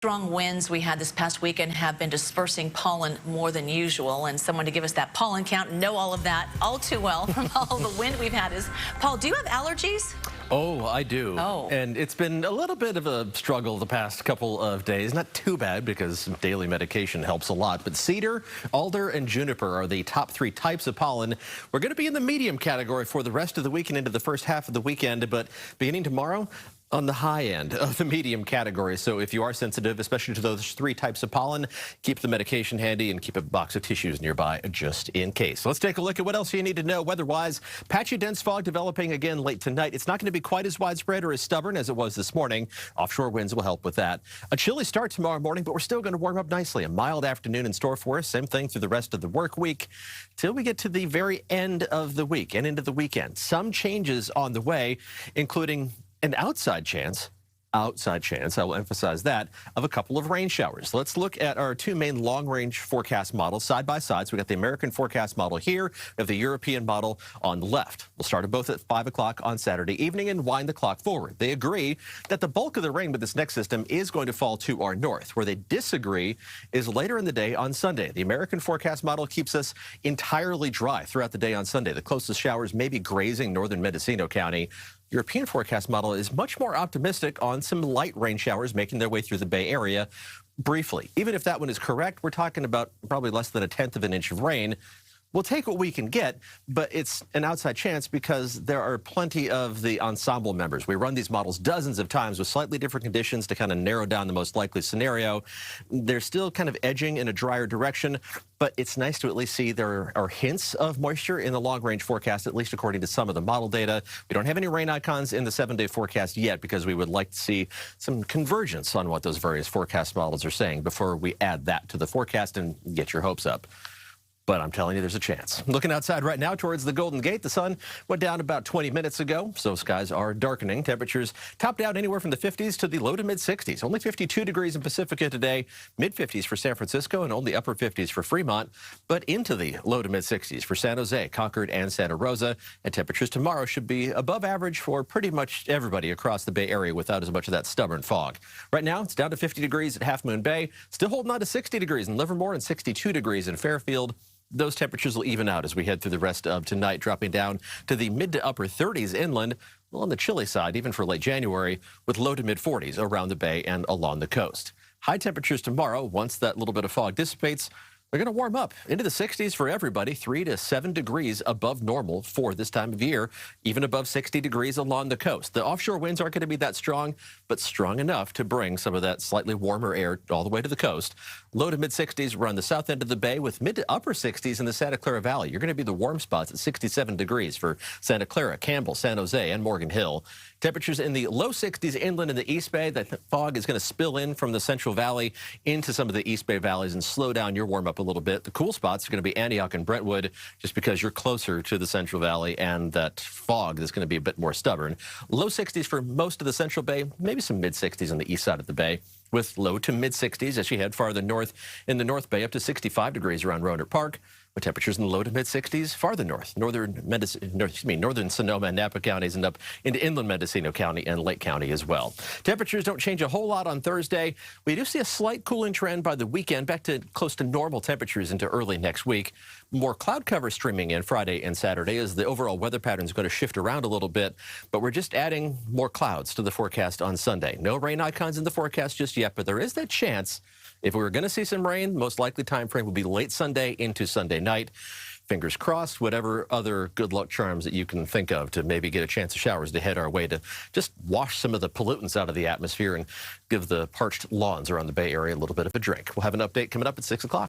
Strong winds we had this past weekend have been dispersing pollen more than usual, and someone to give us that pollen count and know all of that all too well from all the wind we've had is Paul. Do you have allergies? Oh, I do. Oh. And it's been a little bit of a struggle the past couple of days. Not too bad because daily medication helps a lot. But cedar, alder, and juniper are the top 3 types of pollen. We're going to be in the medium category for the rest of the week and into the first half of the weekend. But beginning tomorrow, on the high end of the medium category. So if you are sensitive, especially to those 3 types of pollen, keep the medication handy and keep a box of tissues nearby just in case. Let's take a look at what else you need to know weather-wise. Patchy dense fog developing again late tonight. It's not going to be quite as widespread or as stubborn as it was this morning. Offshore winds will help with that. A chilly start tomorrow morning, but we're still going to warm up nicely. A mild afternoon in store for us. Same thing through the rest of the work week till we get to the very end of the week and into the weekend. Some changes on the way, including an outside chance, I will emphasize that, of a couple of rain showers. Let's look at our 2 main long-range forecast models side by side. So we got the American forecast model here, we have the European model on the left. We'll start them both at 5 o'clock on Saturday evening and wind the clock forward. They agree that the bulk of the rain with this next system is going to fall to our north. Where they disagree is later in the day on Sunday. The American forecast model keeps us entirely dry throughout the day on Sunday. The closest showers may be grazing northern Mendocino County. European forecast model is much more optimistic on some light rain showers making their way through the Bay Area briefly. Even if that one is correct, we're talking about probably less than 1/10 of an inch of rain. We'll take what we can get, but it's an outside chance because there are plenty of the ensemble members. We run these models dozens of times with slightly different conditions to kind of narrow down the most likely scenario. They're still kind of edging in a drier direction, but it's nice to at least see there are hints of moisture in the long-range forecast, at least according to some of the model data. We don't have any rain icons in the 7-day forecast yet because we would like to see some convergence on what those various forecast models are saying before we add that to the forecast and get your hopes up. But I'm telling you, there's a chance. Looking outside right now towards the Golden Gate, the sun went down about 20 minutes ago, so skies are darkening. Temperatures topped out anywhere from the 50s to the low to mid-60s. Only 52 degrees in Pacifica today, mid-50s for San Francisco, and only upper 50s for Fremont, but into the low to mid-60s for San Jose, Concord, and Santa Rosa. And temperatures tomorrow should be above average for pretty much everybody across the Bay Area without as much of that stubborn fog. Right now, it's down to 50 degrees at Half Moon Bay, still holding on to 60 degrees in Livermore and 62 degrees in Fairfield. Those temperatures will even out as we head through the rest of tonight, dropping down to the mid to upper 30s inland, well, on the chilly side, even for late January, with low to mid 40s around the bay and along the coast. High temperatures tomorrow, once that little bit of fog dissipates, they're going to warm up into the 60s for everybody, 3 to 7 degrees above normal for this time of year, even above 60 degrees along the coast. The offshore winds aren't going to be that strong, but strong enough to bring some of that slightly warmer air all the way to the coast. Low to mid 60s around the south end of the bay with mid to upper 60s in the Santa Clara Valley. You're going to be the warm spots at 67 degrees for Santa Clara, Campbell, San Jose, and Morgan Hill. Temperatures in the low 60s inland in the East Bay. That fog is going to spill in from the Central Valley into some of the East Bay valleys and slow down your warm up a little bit. The cool spots are going to be Antioch and Brentwood just because you're closer to the Central Valley and that fog is going to be a bit more stubborn. Low 60s for most of the Central Bay, maybe some mid 60s on the east side of the bay, with low to mid 60s as you head farther north in the North Bay, up to 65 degrees around Rohnert Park. With temperatures in the low to mid 60s farther north, northern Sonoma and Napa counties, and up into inland Mendocino County and Lake County as well. Temperatures don't change a whole lot on Thursday. We do see a slight cooling trend by the weekend, back to close to normal temperatures into early next week. More cloud cover streaming in Friday and Saturday as the overall weather pattern is going to shift around a little bit, but we're just adding more clouds to the forecast on Sunday. No rain icons in the forecast just yet, but there is that chance. If we were going to see some rain, most likely time frame will be late Sunday into Sunday night. Fingers crossed, whatever other good luck charms that you can think of to maybe get a chance of showers to head our way to just wash some of the pollutants out of the atmosphere and give the parched lawns around the Bay Area a little bit of a drink. We'll have an update coming up at 6 o'clock.